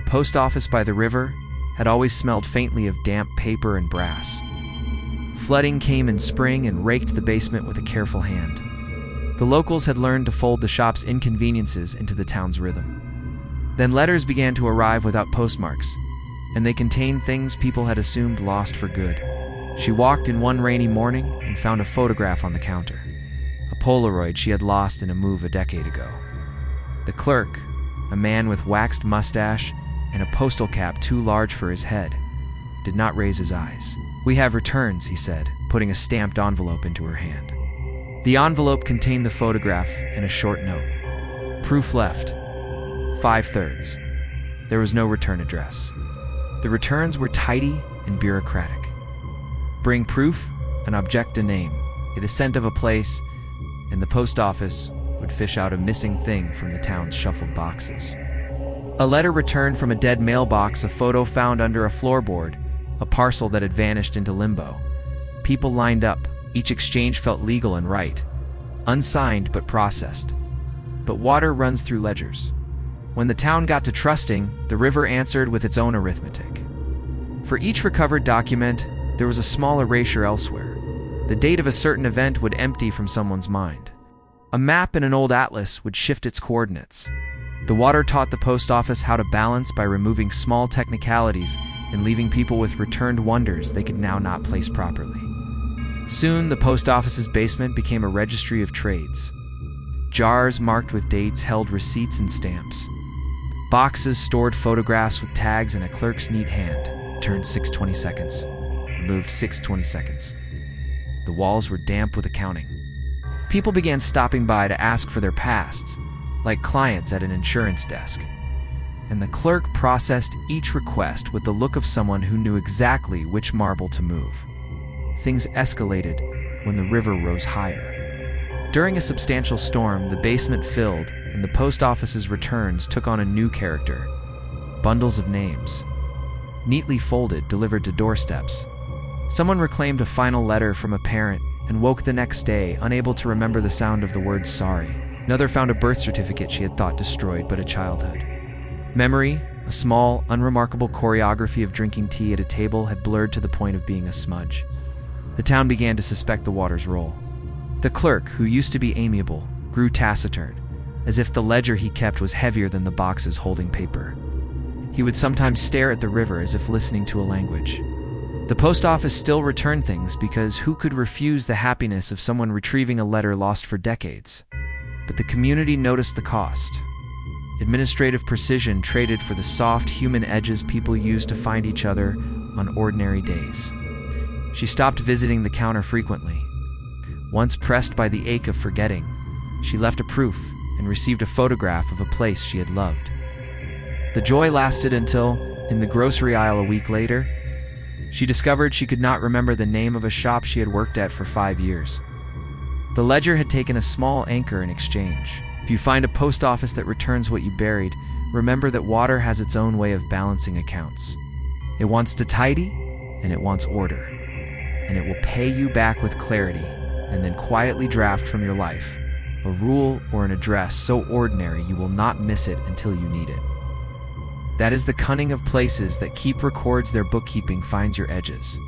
The post office by the river had always smelled faintly of damp paper and brass. Flooding came in spring and raked the basement with a careful hand. The locals had learned to fold the shop's inconveniences into the town's rhythm. Then letters began to arrive without postmarks, and they contained things people had assumed lost for good. She walked in one rainy morning and found a photograph on the counter, a Polaroid she had lost in a move a decade ago. The clerk, a man with waxed mustache and a postal cap too large for his head, did not raise his eyes. "We have returns," he said, putting a stamped envelope into her hand. The envelope contained the photograph and a short note. Proof left. 5/3. There was no return address. The returns were tidy and bureaucratic. Bring proof and object a name, the scent of a place, and the post office would fish out a missing thing from the town's shuffled boxes. A letter returned from a dead mailbox, a photo found under a floorboard, a parcel that had vanished into limbo. People lined up. Each exchange felt legal and right. Unsigned but processed. But water runs through ledgers. When the town got to trusting, the river answered with its own arithmetic. For each recovered document, there was a small erasure elsewhere. The date of a certain event would empty from someone's mind. A map in an old atlas would shift its coordinates. The water taught the post office how to balance by removing small technicalities and leaving people with returned wonders they could now not place properly. Soon, the post office's basement became a registry of trades. Jars marked with dates held receipts and stamps. Boxes stored photographs with tags, and a clerk's neat hand turned 6/20 seconds, removed 6/20 seconds. The walls were damp with accounting. People began stopping by to ask for their pasts, like clients at an insurance desk. And the clerk processed each request with the look of someone who knew exactly which marble to move. Things escalated when the river rose higher. During a substantial storm, the basement filled, and the post office's returns took on a new character. Bundles of names, neatly folded, delivered to doorsteps. Someone reclaimed a final letter from a parent and woke the next day unable to remember the sound of the word sorry. Another found a birth certificate she had thought destroyed, but a childhood. Memory, a small, unremarkable choreography of drinking tea at a table, had blurred to the point of being a smudge. The town began to suspect the water's role. The clerk, who used to be amiable, grew taciturn, as if the ledger he kept was heavier than the boxes holding paper. He would sometimes stare at the river as if listening to a language. The post office still returned things because who could refuse the happiness of someone retrieving a letter lost for decades? But the community noticed the cost. Administrative precision traded for the soft human edges people use to find each other on ordinary days. She stopped visiting the counter frequently. Once pressed by the ache of forgetting, she left a proof and received a photograph of a place she had loved. The joy lasted until, in the grocery aisle a week later, she discovered she could not remember the name of a shop she had worked at for 5 years. The ledger had taken a small anchor in exchange. If you find a post office that returns what you buried, remember that water has its own way of balancing accounts. It wants to tidy, and it wants order. And it will pay you back with clarity, and then quietly draft from your life a rule or an address so ordinary you will not miss it until you need it. That is the cunning of places that keep records. Their bookkeeping finds your edges.